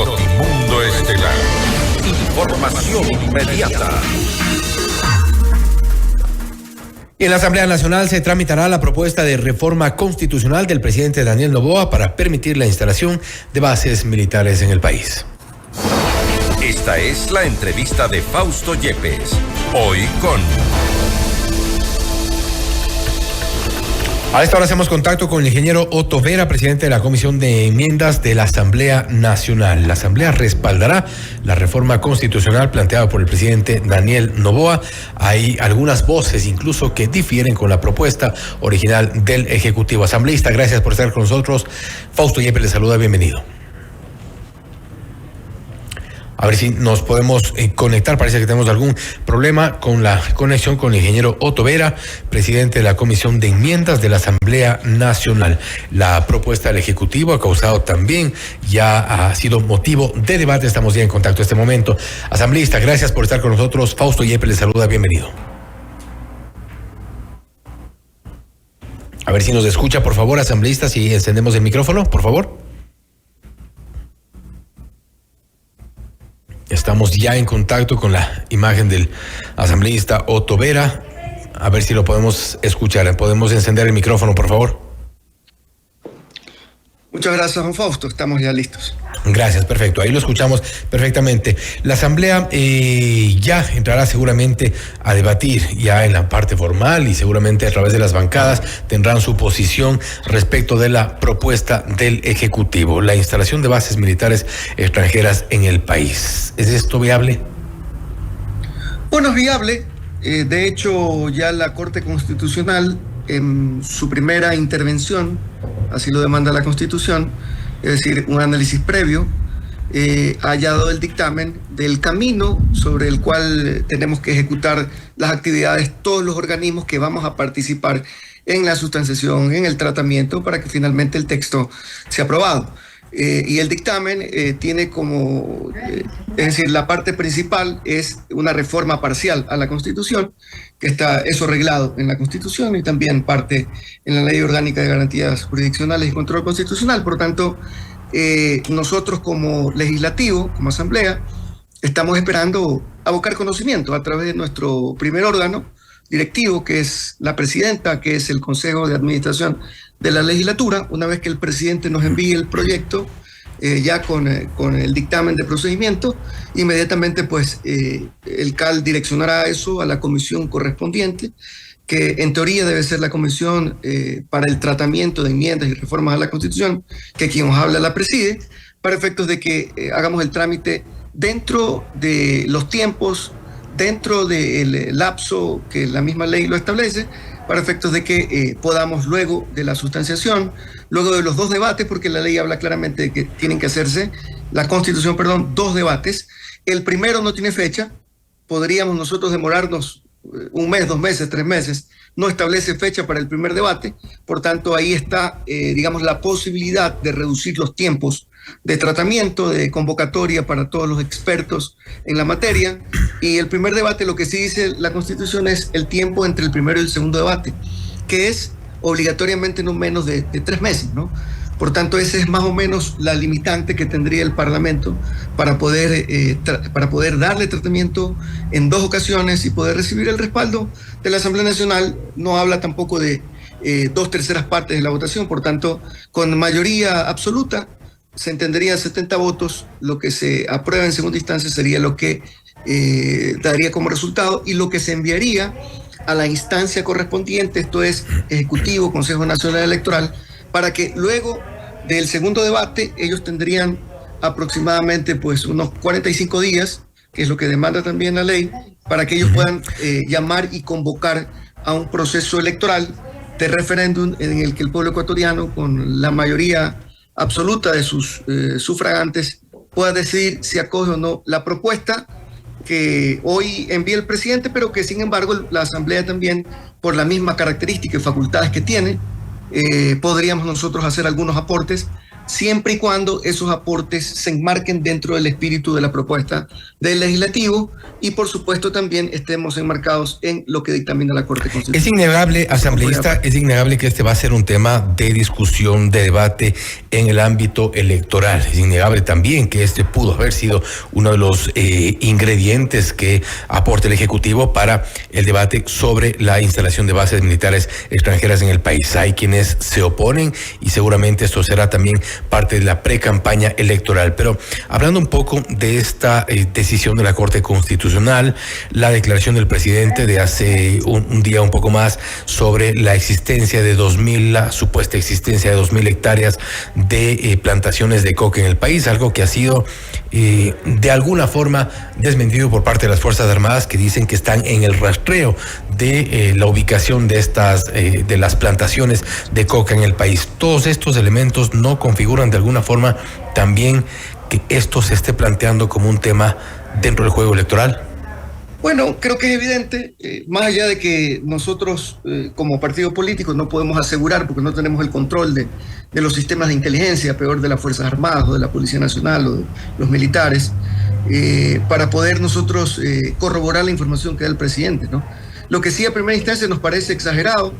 Notimundo Estelar. Información inmediata. En la Asamblea Nacional se tramitará la propuesta de reforma constitucional del presidente Daniel Noboa para permitir la instalación de bases militares en el país. Esta es la entrevista de Fausto Yepes. Hoy con... A esta hora hacemos contacto con el ingeniero Otto Vera, presidente de la Comisión de Enmiendas de la Asamblea Nacional. La Asamblea respaldará la reforma constitucional planteada por el presidente Daniel Noboa. Hay algunas voces incluso que difieren con la propuesta original del Ejecutivo. Asambleísta, gracias por estar con nosotros. Fausto Yepes le saluda, bienvenido. A ver si nos podemos conectar. Parece que tenemos algún problema con la conexión con el ingeniero Otto Vera, presidente de la Comisión de Enmiendas de la Asamblea Nacional. La propuesta del Ejecutivo ha causado también, ya ha sido motivo de debate. Estamos ya en contacto en este momento. Asambleísta, gracias por estar con nosotros. Fausto Yepes le saluda, bienvenido. A ver si nos escucha, por favor, asambleísta, si encendemos el micrófono, por favor. Estamos ya en contacto con la imagen del asambleísta Otto Vera. A ver si lo podemos escuchar. ¿Podemos encender el micrófono, por favor? Muchas gracias, Juan Fausto. Estamos ya listos. Gracias, perfecto. Ahí lo escuchamos perfectamente. La Asamblea ya entrará seguramente a debatir ya en la parte formal y seguramente a través de las bancadas tendrán su posición respecto de la propuesta del Ejecutivo, la instalación de bases militares extranjeras en el país. ¿Es esto viable? Bueno, es viable. De hecho, ya la Corte Constitucional, en su primera intervención, así lo demanda la Constitución, es decir, un análisis previo, ha dado el dictamen del camino sobre el cual tenemos que ejecutar las actividades, todos los organismos que vamos a participar en la sustanciación, en el tratamiento, para que finalmente el texto sea aprobado. Y el dictamen tiene como, es decir, la parte principal es una reforma parcial a la Constitución, que está eso arreglado en la Constitución y también parte en la Ley Orgánica de Garantías Jurisdiccionales y Control Constitucional. Por tanto, nosotros como legislativo, como asamblea, estamos esperando abocar conocimiento a través de nuestro primer órgano directivo, que es la presidenta, que es el Consejo de Administración de la legislatura. Una vez que el presidente nos envíe el proyecto, ya con el dictamen de procedimiento, inmediatamente pues el CAL direccionará eso a la comisión correspondiente, que en teoría debe ser la comisión para el tratamiento de enmiendas y reformas a la Constitución, que quien nos habla la preside, para efectos de que hagamos el trámite dentro de los tiempos, dentro del lapso que la misma ley lo establece, para efectos de que podamos luego de la sustanciación, luego de los dos debates, porque la ley habla claramente de que tienen que hacerse, la Constitución, perdón, dos debates. El primero no tiene fecha, podríamos nosotros demorarnos un mes, 2 meses, 3 meses, no establece fecha para el primer debate, por tanto ahí está, digamos, la posibilidad de reducir los tiempos de tratamiento, de convocatoria para todos los expertos en la materia. Y el primer debate, lo que sí dice la Constitución es el tiempo entre el primero y el segundo debate, que es obligatoriamente no menos de 3 meses, ¿no? Por tanto, esa es más o menos la limitante que tendría el Parlamento para poder darle tratamiento en 2 ocasiones y poder recibir el respaldo de la Asamblea Nacional. No habla tampoco de 2/3 partes de la votación, por tanto, con mayoría absoluta, se entendería 70 votos, lo que se aprueba en segunda instancia sería lo que daría como resultado y lo que se enviaría a la instancia correspondiente, esto es Ejecutivo, Consejo Nacional Electoral, para que luego del segundo debate ellos tendrían aproximadamente pues unos 45 días, que es lo que demanda también la ley, para que ellos puedan llamar y convocar a un proceso electoral de referéndum en el que el pueblo ecuatoriano, con la mayoría absoluta de sus sufragantes, pueda decidir si acoge o no la propuesta que hoy envía el presidente, pero que sin embargo la Asamblea también, por la misma característica y facultades que tiene, podríamos nosotros hacer algunos aportes siempre y cuando esos aportes se enmarquen dentro del espíritu de la propuesta del legislativo y por supuesto también estemos enmarcados en lo que dictamina la Corte Constitucional. Es innegable, asambleísta, es innegable que este va a ser un tema de discusión, de debate en el ámbito electoral. Es innegable también que este pudo haber sido uno de los ingredientes que aporta el Ejecutivo para el debate sobre la instalación de bases militares extranjeras en el país. Hay quienes se oponen y seguramente esto será también parte de la pre-campaña electoral. Pero hablando un poco de esta decisión de la Corte Constitucional, la declaración del presidente de hace un día un poco más sobre la existencia de 2.000, la supuesta existencia de 2.000 hectáreas de plantaciones de coca en el país, algo que ha sido de alguna forma desmentido por parte de las Fuerzas Armadas, que dicen que están en el rastreo de la ubicación de estas de las plantaciones de coca en el país. Todos estos elementos no configuran de alguna forma también que esto se esté planteando como un tema dentro del juego electoral. Bueno, creo que es evidente, más allá de que nosotros como partido político no podemos asegurar, porque no tenemos el control de los sistemas de inteligencia, peor de las Fuerzas Armadas o de la Policía Nacional o de los militares, para poder nosotros corroborar la información que da el presidente, ¿no? Lo que sí a primera instancia nos parece exagerado,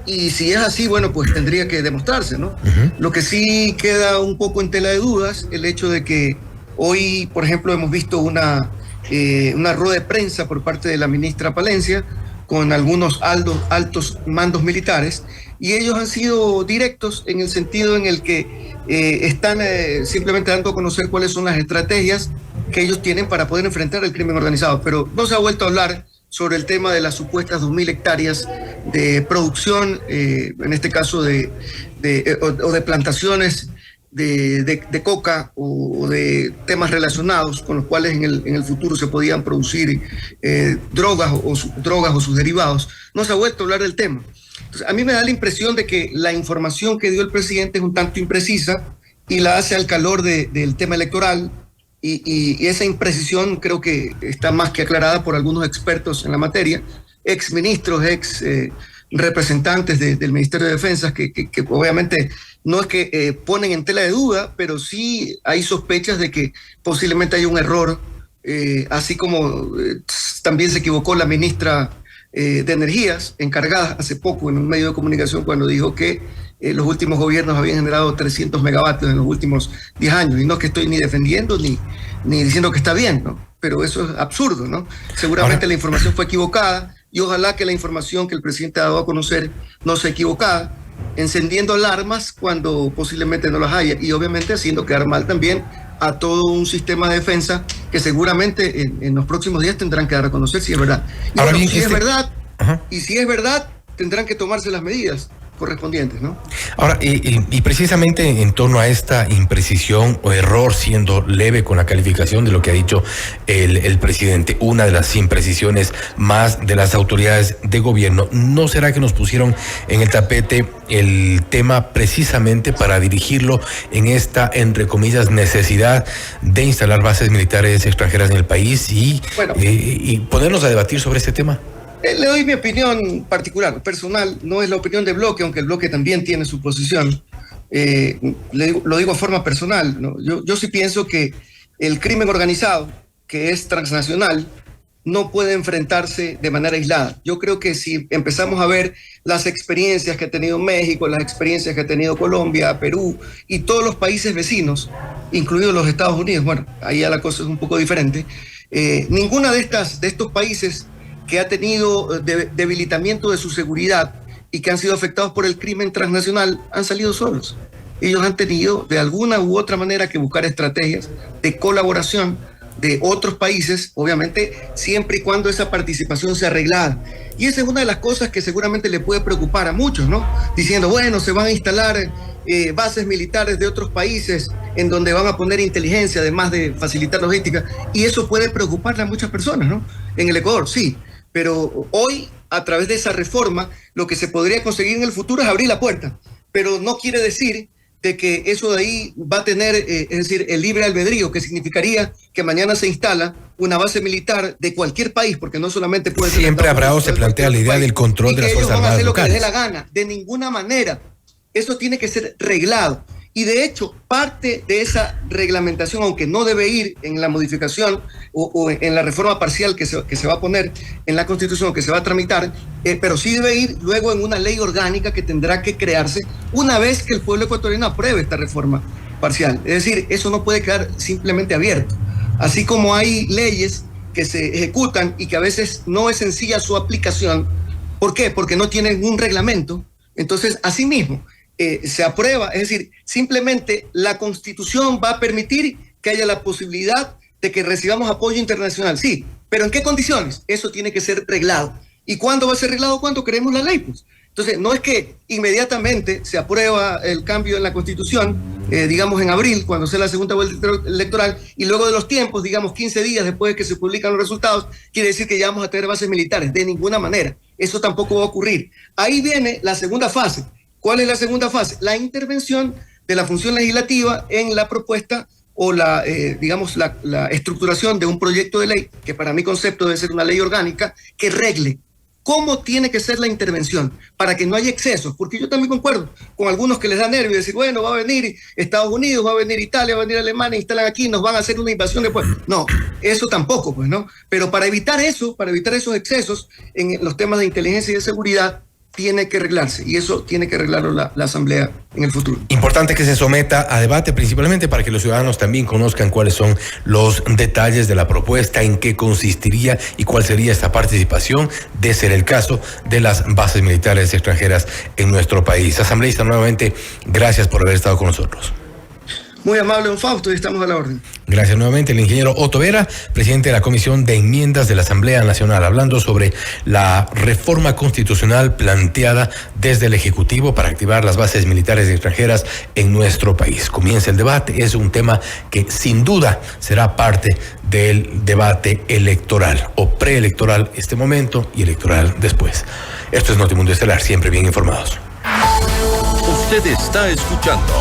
y si es así, bueno, pues tendría que demostrarse, ¿no? Lo que sí queda un poco en tela de dudas, el hecho de que hoy, por ejemplo, hemos visto una rueda de prensa por parte de la ministra Palencia con algunos altos mandos militares, y ellos han sido directos en el sentido en el que están simplemente dando a conocer cuáles son las estrategias que ellos tienen para poder enfrentar el crimen organizado, pero no se ha vuelto a hablar sobre el tema de las supuestas 2.000 hectáreas de producción, en este caso de plantaciones de coca o de temas relacionados con los cuales en el futuro se podían producir drogas o sus derivados. No se ha vuelto a hablar del tema. Entonces, a mí me da la impresión de que la información que dio el presidente es un tanto imprecisa y la hace al calor del tema electoral, y esa imprecisión creo que está más que aclarada por algunos expertos en la materia, ex ministros, representantes del Ministerio de Defensa, que obviamente no es que ponen en tela de duda, pero sí hay sospechas de que posiblemente hay un error, así como también se equivocó la ministra de Energías, encargada hace poco en un medio de comunicación cuando dijo que los últimos gobiernos habían generado 300 megavatios en los últimos 10 años. Y no es que estoy ni defendiendo ni diciendo que está bien, ¿no? Pero eso es absurdo, ¿no? Seguramente la información fue equivocada, y ojalá que la información que el presidente ha dado a conocer no sea equivocada, encendiendo alarmas cuando posiblemente no las haya, y obviamente haciendo quedar mal también a todo un sistema de defensa que seguramente en los próximos días tendrán que dar a conocer si es verdad. Y ahora bueno, bien, si es verdad, y si es verdad, tendrán que tomarse las medidas correspondientes, ¿no? Ahora, y precisamente en torno a esta imprecisión o error, siendo leve con la calificación de lo que ha dicho el presidente, una de las imprecisiones más de las autoridades de gobierno, ¿no será que nos pusieron en el tapete el tema precisamente para dirigirlo en esta, entre comillas, necesidad de instalar bases militares extranjeras en el país y ponernos a debatir sobre este tema? Le doy mi opinión particular, personal, no es la opinión de bloque, aunque el bloque también tiene su posición. Lo digo a forma personal, ¿no? Yo sí pienso que el crimen organizado, que es transnacional, no puede enfrentarse de manera aislada. Yo creo que si empezamos a ver las experiencias que ha tenido México, las experiencias que ha tenido Colombia, Perú y todos los países vecinos, incluidos los Estados Unidos, bueno, ahí ya la cosa es un poco diferente, ninguna de estos países que ha tenido debilitamiento de su seguridad y que han sido afectados por el crimen transnacional han salido solos. Ellos han tenido de alguna u otra manera que buscar estrategias de colaboración de otros países, obviamente siempre y cuando esa participación sea arreglada. Y esa es una de las cosas que seguramente le puede preocupar a muchos, ¿no? Diciendo, bueno, se van a instalar bases militares de otros países en donde van a poner inteligencia, además de facilitar logística, y eso puede preocuparle a muchas personas, ¿no? En el Ecuador, sí. Pero hoy, a través de esa reforma, lo que se podría conseguir en el futuro es abrir la puerta. Pero no quiere decir de que eso de ahí va a tener, es decir, el libre albedrío, que significaría que mañana se instala una base militar de cualquier país, porque no solamente puede ser... Siempre habrá o se plantea la idea del control de las Fuerzas Armadas locales. Ellos van a hacer lo que les dé la gana, de ninguna manera. Eso tiene que ser reglado. Y de hecho, parte de esa reglamentación, aunque no debe ir en la modificación o en la reforma parcial que se va a poner en la Constitución, que se va a tramitar, pero sí debe ir luego en una ley orgánica que tendrá que crearse una vez que el pueblo ecuatoriano apruebe esta reforma parcial. Es decir, eso no puede quedar simplemente abierto. Así como hay leyes que se ejecutan y que a veces no es sencilla su aplicación. ¿Por qué? Porque no tienen un reglamento. Entonces, asimismo, se aprueba, es decir, simplemente la Constitución va a permitir que haya la posibilidad de que recibamos apoyo internacional, sí, pero ¿en qué condiciones? Eso tiene que ser reglado. ¿Y cuándo va a ser reglado? Cuando creemos la ley, pues. Entonces, no es que inmediatamente se aprueba el cambio en la Constitución, digamos en abril, cuando sea la segunda vuelta electoral, y luego de los tiempos, digamos 15 días después de que se publican los resultados, quiere decir que ya vamos a tener bases militares. De ninguna manera. Eso tampoco va a ocurrir. Ahí viene la segunda fase. ¿Cuál es la segunda fase? La intervención de la función legislativa en la propuesta o la estructuración de un proyecto de ley, que para mi concepto debe ser una ley orgánica, que regle cómo tiene que ser la intervención para que no haya excesos, porque yo también concuerdo con algunos que les da nervio decir, bueno, va a venir Estados Unidos, va a venir Italia, va a venir Alemania, instalan aquí, nos van a hacer una invasión después. No, eso tampoco, pues, ¿no? Pero para evitar eso, para evitar esos excesos en los temas de inteligencia y de seguridad, tiene que arreglarse, y eso tiene que arreglarlo la Asamblea en el futuro. Importante que se someta a debate, principalmente para que los ciudadanos también conozcan cuáles son los detalles de la propuesta, en qué consistiría y cuál sería esta participación, de ser el caso, de las bases militares extranjeras en nuestro país. Asambleísta, nuevamente, gracias por haber estado con nosotros. Muy amable, don Fausto, y estamos a la orden. Gracias nuevamente, el ingeniero Otto Vera, presidente de la Comisión de Enmiendas de la Asamblea Nacional, hablando sobre la reforma constitucional planteada desde el Ejecutivo para activar las bases militares extranjeras en nuestro país. Comienza el debate, es un tema que sin duda será parte del debate electoral o preelectoral este momento y electoral después. Esto es Notimundo Estelar, siempre bien informados. Usted está escuchando